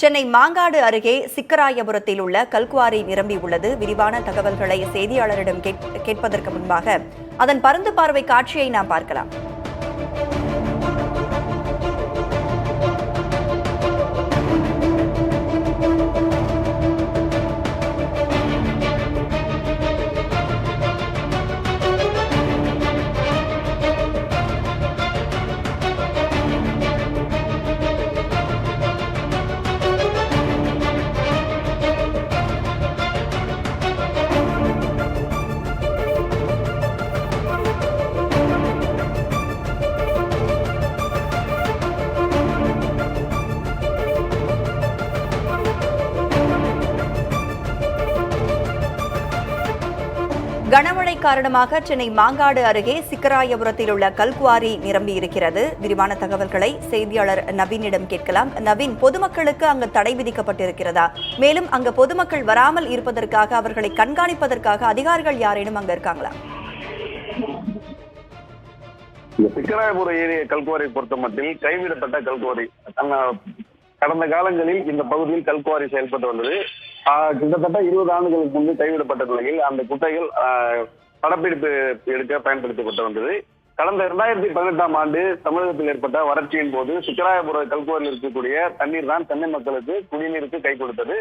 சென்னை மாங்காடு அருகே சிக்கராயபுரத்தில் உள்ள கல்குவாரி நிரம்பியுள்ளது. விரிவான தகவல்களை செய்தியாளரிடம் கேட்பதற்கு முன்பாக அதன் பருந்து பார்வை காட்சியை நாம் பார்க்கலாம். கனமழை காரணமாக சென்னை மாங்காடு அருகே சிக்கராயபுரத்தில் உள்ள கல்குவாரி நிரம்பியிருக்கிறது. விரிவான தகவல்களை செய்தியாளர் நவீனிடம் கேட்கலாம். நவீன், பொதுமக்களுக்கு அங்கு தடை விதிக்கப்பட்டிருக்கிறதா? மேலும் அங்கு பொதுமக்கள் வராமல் இருப்பதற்காக, அவர்களை கண்காணிப்பதற்காக அதிகாரிகள் யாரேனும் அங்க இருக்காங்களா? சிக்கராயபுரம் ஏரிய கல்குவாரி பொறுத்த மட்டில் கைவிடப்பட்ட கல்குவாரி. கடந்த காலங்களில் இந்த பகுதியில் கல்குவாரி செயல்பட்டு வந்தது. கிட்டத்தட்ட 20 ஆண்டுகளுக்கு முன்பு கைவிடப்பட்ட நிலையில் அந்த குட்டைகள் படப்பிடிப்பு எடுக்க பயன்படுத்தப்பட்டு வந்தது. கடந்த 2018ஆம் ஆண்டு தமிழகத்தில் ஏற்பட்ட வறட்சியின் போது சிக்கராயபுரம் கல்குவாரியில் இருக்கக்கூடிய தண்ணீர் தான் சென்னை மக்களுக்கு குடிநீருக்கு கை கொடுத்தது.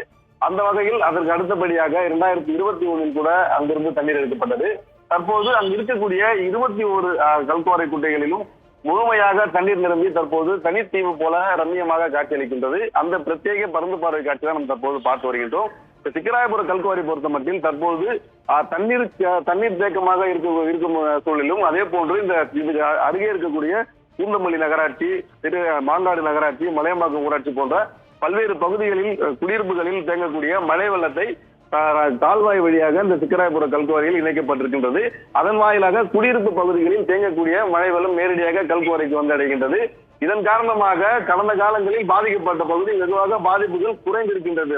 அந்த வகையில் அதற்கு அடுத்தபடியாக 2021 கூட அங்கிருந்து தண்ணீர் எடுக்கப்பட்டது. தற்போது அங்கு இருக்கக்கூடிய 21 கல்குவாரி குட்டைகளிலும் முழுமையாக தண்ணீர் நிரம்பி தற்போது தண்ணீர் தீவு போல ரம்மியமாக காட்சியளிக்கின்றது. அந்த பிரத்யேக பருந்து பார்வை காட்சி தான் நாம் தற்போது பார்த்து வருகின்றோம். சிக்கராயபுரம் கல்குவாரி பொறுத்த மட்டில் தற்போது தண்ணீர் தேக்கமாக இருக்கும் சூழலிலும், அதே போன்று இந்த அருகே இருக்கக்கூடிய பூந்தமல்லி நகராட்சி, மாங்காடு நகராட்சி, மலையம்பாக்கம் ஊராட்சி போன்ற பல்வேறு பகுதிகளில் குடியிருப்புகளில் தேங்கக்கூடிய மழை வெள்ளத்தை கால்வாய் வழியாக இந்த சிக்கராயபுரம் கல்குவாரியில் இணைக்கப்பட்டிருக்கின்றது. அதன் வாயிலாக குடியிருப்பு பகுதிகளில் தேங்கக்கூடிய மழை வெள்ளம் நேரடியாக கல்குவாரிக்கு வந்து அடைகின்றது. இதன் காரணமாக கடந்த காலங்களில் பாதிக்கப்பட்ட பகுதி வெகுவாக பாதிப்புகள் குறைந்திருக்கின்றது.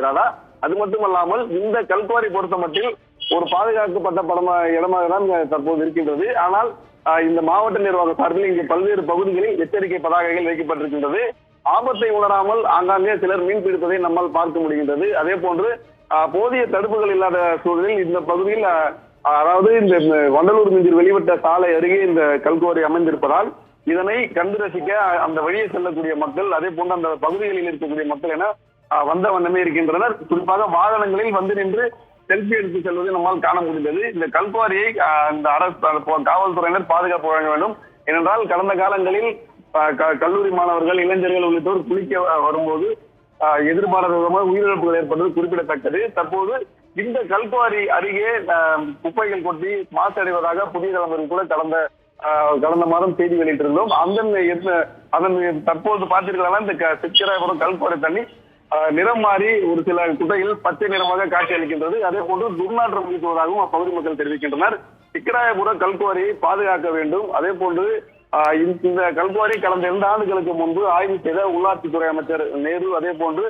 அது மட்டுமல்லாமல் இந்த கல்குவாரி பொறுத்த மட்டில் ஒரு பாதுகாக்கப்பட்ட இடமாக தான் தற்போது இருக்கின்றது. ஆனால் இந்த மாவட்ட நிர்வாக சார்பில் இங்கே பல்வேறு பகுதிகளில் எச்சரிக்கை பதாகைகள் வைக்கப்பட்டிருக்கின்றது. ஆபத்தை உணராமல் ஆங்காங்கே சிலர் மீன் பிடிப்பதை நம்மால் பார்க்க முடிகின்றது. அதே போன்று போதிய தடுப்புகள் இல்லாத சூழலில் இந்த பகுதியில், அதாவது இந்த வண்டலூர் மிஞ்சிர் வெளிவட்ட சாலை அருகே இந்த கல்குவாரி அமைந்திருப்பதால் இதனை கண்டு ரசிக்க அந்த வழியே செல்லக்கூடிய மக்கள், அதே போன்று அந்த பகுதிகளில் இருக்கக்கூடிய மக்கள் என வந்த வண்ணமே இருக்கின்றனர். குறிப்பாக வாகனங்களில் வந்து நின்று செல்ஃபி எடுத்து செல்வதை நம்மால் காண முடிந்தது. இந்த கல்குவாரியை இந்த அரசு காவல்துறையினர் பாதுகாப்பு வழங்க வேண்டும். ஏனென்றால் கடந்த காலங்களில் கல்லூரி மாணவர்கள், இளைஞர்கள் உள்ளிட்டோர் குளிக்க வரும்போது எதிர்பாராத விதமாக உயிரிழப்புகள் ஏற்பட்டது குறிப்பிடத்தக்கது. தற்போது இந்த கல்குவாரி அருகே குப்பைகள் கொட்டி மாசடைவதாக புதிய தலைமுறை கூட கடந்த மாதம் செய்தி வெளியிட்டிருந்தோம். அதன் தற்போது பார்த்தீர்களா இந்த சிக்கராயபுரம் கல்குவாரி தண்ணி நிறம் மாறி ஒரு சில குட்டைகள் பச்சை நிறமாக காட்சி அளிக்கின்றது. அதே போன்று துர்நாற்றம் வீசுவதாகவும் அப்பகுதி மக்கள் தெரிவிக்கின்றனர். சிக்கராயபுரம் கல்குவாரியை பாதுகாக்க வேண்டும். அதே போன்று இந்த கல்குவாரி கடந்த 2 ஆண்டுகளுக்கு முன்பு ஆய்வு செய்த உள்ளாட்சித்துறை அமைச்சர் நேரு, அதே போன்று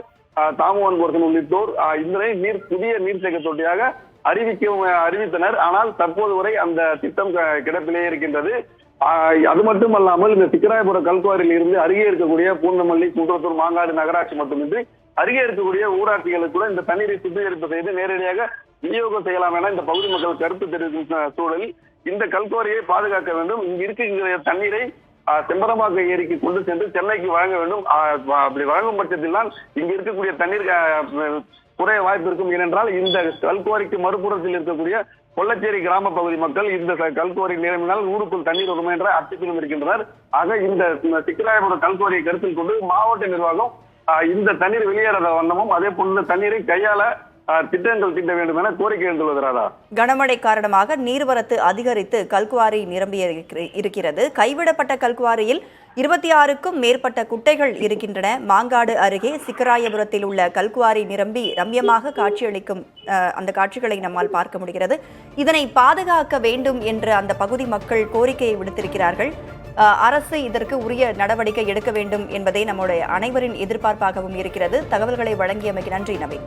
தாமுவன் கோர்சன் உள்ளிட்டோர் இதனை புதிய நீர்த்தேக்க தொட்டியாக அறிவித்தனர். ஆனால் தற்போது வரை அந்த திட்டம் கிடப்பிலேயே இருக்கின்றது. அது மட்டுமல்லாமல் இந்த சிக்கராயபுரம் கல்குவாரியில் இருந்து அருகே இருக்கக்கூடிய பூந்தமல்லி, குன்றத்தூர், மாங்காடு நகராட்சி மட்டுமின்றி அருகே இருக்கக்கூடிய ஊராட்சிகளுக்கு கூட இந்த தண்ணீரை சுத்திகரிப்பு செய்து நேரடியாக விநியோகம் செய்யலாம் என இந்த பகுதி மக்கள் கருத்து தெரிவிக்கும் சூழலில் இந்த கல்குவாரியை பாதுகாக்க வேண்டும். இங்கு இருக்கிற தண்ணீரை செம்பரம்பாக்க ஏரிக்கு கொண்டு சென்று சென்னைக்கு வழங்க வேண்டும். அப்படி வழங்கும் பட்சத்தில் தான் இங்கு இருக்கக்கூடிய தண்ணீர் குறைய வாய்ப்பு இருக்கும். ஏனென்றால் இந்த கல்குவாரிக்கு மறுபுறத்தில் இருக்கக்கூடிய கொல்லச்சேரி கிராம பகுதி மக்கள் இந்த கல்குவாரி நிரம்பினால் ஊருக்குள் தண்ணீர் வரும் என்ற அச்சத்திலும் இருக்கின்றனர். ஆக இந்த சிக்கராயபுரம் கல்குவாரியை கருத்தில் கொண்டு மாவட்ட நிர்வாகம் இந்த தண்ணீர் வெளியேறாத வண்ணமும், அதே போன்ற தண்ணீரை கையாள திட்டங்கள் தீட்ட வேண்டும் என கோரிக்கை எழுந்துள்ளது. கனமழை காரணமாக நீர்வரத்து அதிகரித்து கல்குவாரி நிரம்பி இருக்கிறது. கைவிடப்பட்ட கல்குவாரியில் 26க்கும் மேற்பட்ட குட்டைகள் இருக்கின்றன. மாங்காடு அருகே சிக்கராயபுரத்தில் உள்ள கல்குவாரி நிரம்பி ரம்யமாக காட்சியளிக்கும் அந்த காட்சிகளை நம்மால் பார்க்க முடிகிறது. இதனை பாதுகாக்க வேண்டும் என்று அந்த பகுதி மக்கள் கோரிக்கையை விடுத்திருக்கிறார்கள். அரசு இதற்கு உரிய நடவடிக்கை எடுக்க வேண்டும் என்பதே நம்முடைய அனைவரின் எதிர்பார்ப்பாகவும் இருக்கிறது. தகவல்களை வழங்கியமைக்கு நன்றி நவீன்.